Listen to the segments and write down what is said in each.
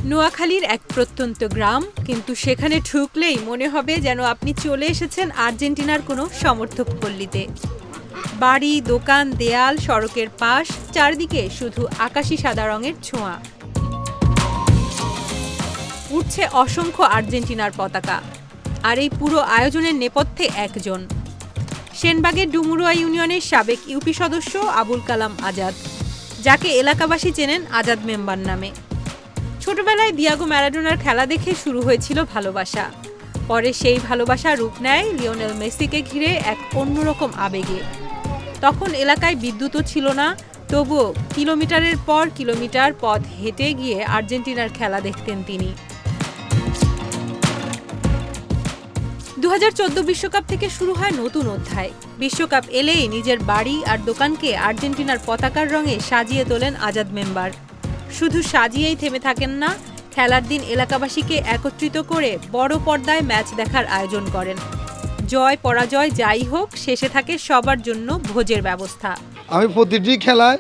নোয়াখালীর এক প্রত্যন্ত গ্রাম, কিন্তু সেখানে ঢুকলেই মনে হবে যেন আপনি চলে এসেছেন আর্জেন্টিনার কোনো সমর্থক পল্লীতে। বাড়ি, দোকান, দেয়াল, সড়কের পাশ, চারদিকে শুধু আকাশি সাদা রঙের ছোঁয়া। উঠছে অসংখ্য আর্জেন্টিনার পতাকা। আর এই পুরো আয়োজনের নেপথ্যে একজন, সেনবাগের ডুমুরুয়া ইউনিয়নের সাবেক ইউপি সদস্য আবুল কালাম আজাদ, যাকে এলাকাবাসী চেনেন আজাদ মেম্বার নামে। ছোটবেলায় দিয়াগো ম্যারাডোনার খেলা দেখে শুরু হয়েছিল ভালোবাসা। পরে সেই ভালোবাসা রূপ নেয় লিওনেল মেসিকে ঘিরে এক অন্যরকম আবেগে। তখন এলাকায় বিদ্যুৎও ছিল না, তবুও কিলোমিটারের পর কিলোমিটার পথ হেঁটে গিয়ে আর্জেন্টিনার খেলা দেখতেন তিনি। 2014 বিশ্বকাপ থেকে শুরু হয় নতুন অধ্যায়। বিশ্বকাপ এলেই নিজের বাড়ি আর দোকানকে আর্জেন্টিনার পতাকার রঙে সাজিয়ে তোলেন আজাদ মেম্বার। শুধু সাজিয়েই থেমে থাকেন না, খেলার দিন এলাকাবাসীকে একত্রিত করে বড় পর্দায় ম্যাচ দেখার আয়োজন করেন। জয় পরাজয় যাই হোক, শেষে থাকে সবার জন্য ভোজের ব্যবস্থা। আমি প্রতিটি খেলায়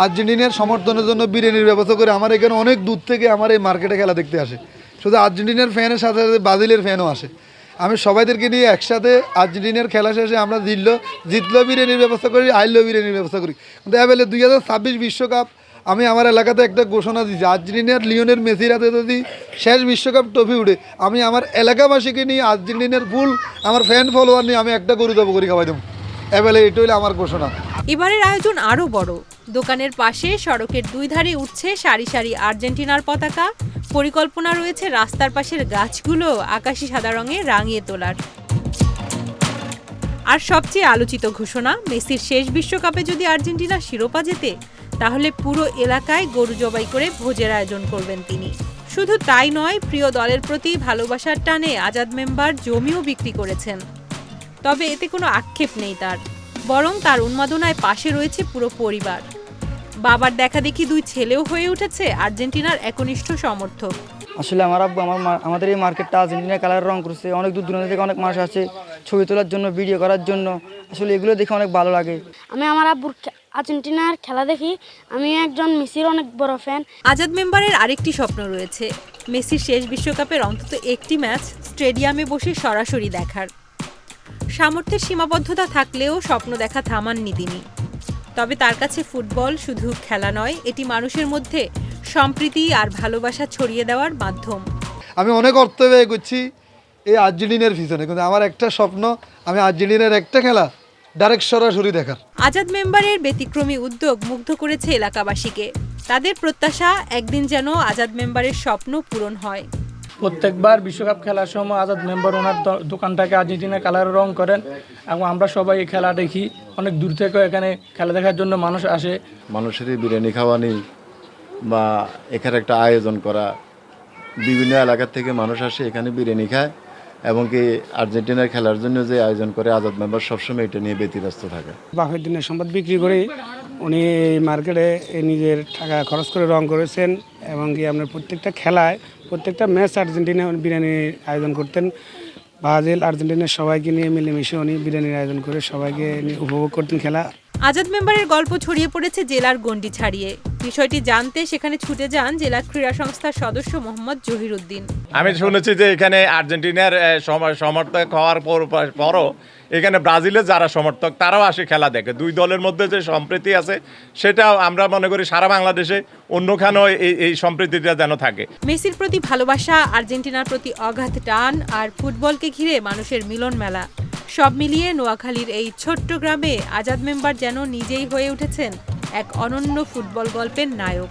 আর্জেন্টিনার সমর্থনের জন্য বিরিয়ানির ব্যবস্থা করে। আমার এখানে অনেক দূর থেকে আমার এই মার্কেটে খেলা দেখতে আসে। শুধু আর্জেন্টিনার ফ্যানের সাথে সাথে ব্রাজিলের ফ্যানও আসে। আমি সবাইদেরকে নিয়ে একসাথে আর্জেন্টিনার খেলা শেষে আমরা জিতলো বিরিয়ানির ব্যবস্থা করি, হারলেও বিরিয়ানির ব্যবস্থা করি। কিন্তু এবেলে 2026 বিশ্বকাপ আমি আমার এলাকাতে একটা ঘোষণা দিয়েছি, আর্জেন্টিনার লিওনেল মেসির হাতে যদি শেষ বিশ্বকাপ ট্রফি উঠে, আমি আমার এলাকাবাসীকে নিয়ে আর্জেন্টিনার ফুল আমার ফ্যান ফলোয়ার নিয়ে আমি একটা গরু দেবো করে খাওয়াই দেবো। এবেলে এটা হইলে আমার ঘোষণা। এবারের আয়োজন আরও বড়। দোকানের পাশে সড়কের দুই ধারে উঠছে সারি সারি আর্জেন্টিনার পতাকা। পরিকল্পনা রয়েছে রাস্তার পাশের গাছগুলো আকাশি সাদা রঙে রাঙিয়ে তোলার। আর সবচেয়ে আলোচিত ঘোষণা, মেসির শেষ বিশ্বকাপে যদি আর্জেন্টিনা শিরোপা জেতে, তাহলে পুরো এলাকায় গরু জবাই করে ভোজের আয়োজন করবেন তিনি। শুধু তাই নয়, প্রিয় দলের প্রতি ভালোবাসার টানে আজাদ মেম্বার জমিও বিক্রি করেছেন। তবে এতে কোনো আক্ষেপ নেই তার, বরং তার উন্মাদনায় পাশে রয়েছে পুরো পরিবার। বাবার দেখা দেখি দুই ছেলেও হয়ে উঠেছে আর্জেন্টিনার একনিষ্ঠ সমর্থক। আসলে আমার আব্বু আমাদের এই মার্কেটটা আর্জেন্টিনা কালার রং করছে। অনেক দূর দূরান্ত থেকে অনেক মানুষ আসে ছবি তোলার জন্য, ভিডিও করার জন্য। আসলে এগুলো দেখে অনেক ভালো লাগে। আমি আমার আব্বুর আর্জেন্টিনার খেলা দেখি। আমি একজন মেসির অনেক বড় ফ্যান। আজাদ মেম্বারের আরেকটি স্বপ্ন রয়েছে, মেসির শেষ বিশ্বকাপের অন্তত একটি ম্যাচ স্টেডিয়ামে বসে সরাসরি দেখার। সামর্থ্যের সীমাবদ্ধতা থাকলেও স্বপ্ন দেখা থামাননি তিনি। তবে তার কাছে ফুটবল শুধু খেলা নয়, এটি মানুষের মধ্যে সম্প্রীতি আর ভালোবাসা ছড়িয়ে দেওয়ার মাধ্যম। আমি অনেক অর্থ ব্যয় করছি এই আর্জেন্টিনার পিছনে, কিন্তু আমার একটা স্বপ্ন, আমি আর্জেন্টিনার একটা খেলা ডাইরেক্ট সরাসরি দেখার। আজাদ মেম্বারের ব্যতিক্রমী উদ্যোগ মুগ্ধ করেছে এলাকাবাসীকে। তাদের প্রত্যাশা, একদিন যেন আজাদ মেম্বারের স্বপ্ন পূরণ হয়। প্রত্যেকবার বিশ্বকাপ খেলার সময় আজাদ মেম্বার ওনার দোকানটাকে আর্জেন্টিনা কালারে রং করেন এবং আমরা সবাই এই খেলা দেখি। অনেক দূর থেকে এখানে খেলা দেখার জন্য মানুষ আসে। মানুষের বিরিয়ানি খাওয়ানি বা এখানে একটা আয়োজন করা, বিভিন্ন এলাকা থেকে মানুষ আসে এখানে বিরিয়ানি খায় এবং কি আর্জেন্টিনার খেলার জন্য যে আয়োজন করে আজাদ মেম্বার সবসময় এটা নিয়ে ব্যতিব্যস্ত থাকে। বাফের দিনের সম্পদ বিক্রি করে উনি এই মার্কেটে নিজের টাকা খরচ করে রং করেছেন এবং কি আপনার প্রত্যেকটা খেলায়, প্রত্যেকটা ম্যাচ আর্জেন্টিনা বিরিয়ানির আয়োজন করতেন। ব্রাজিল, আর্জেন্টিনার সবাইকে নিয়ে মিলেমিশে উনি বিরিয়ানির আয়োজন করে সবাইকে নিয়ে উপভোগ করতেন খেলা। আজাদ মেম্বারের গল্প ছড়িয়ে পড়েছে জেলার গণ্ডি ছাড়িয়ে। বিষয়টি জানতে সেখানে ছুটে যান জেলা ক্রীড়া সংস্থার সদস্য মোহাম্মদ জহিরুদ্দিন। আমি শুনেছি যে এখানে আর্জেন্টিনার সমর্থক হওয়ার পরও এখানে ব্রাজিলের যারা সমর্থক তারাও আসে খেলা দেখে। দুই দলের মধ্যে যে সম্প্রীতি আছে সেটাও আমরা মনে করি সারা বাংলাদেশে অন্যখানেও এই সম্প্রীতিটা যেন থাকে। মেসির প্রতি ভালোবাসা, আর্জেন্টিনার প্রতি অগাধ টান আর ফুটবলকে ঘিরে মানুষের মিলন মেলা, সব মিলিয়ে নোয়াখালীর এই ছোট্ট গ্রামে আজাদ মেম্বার যেন নিজেই হয়ে উঠেছেন এক অনন্য ফুটবল গল্পের নায়ক।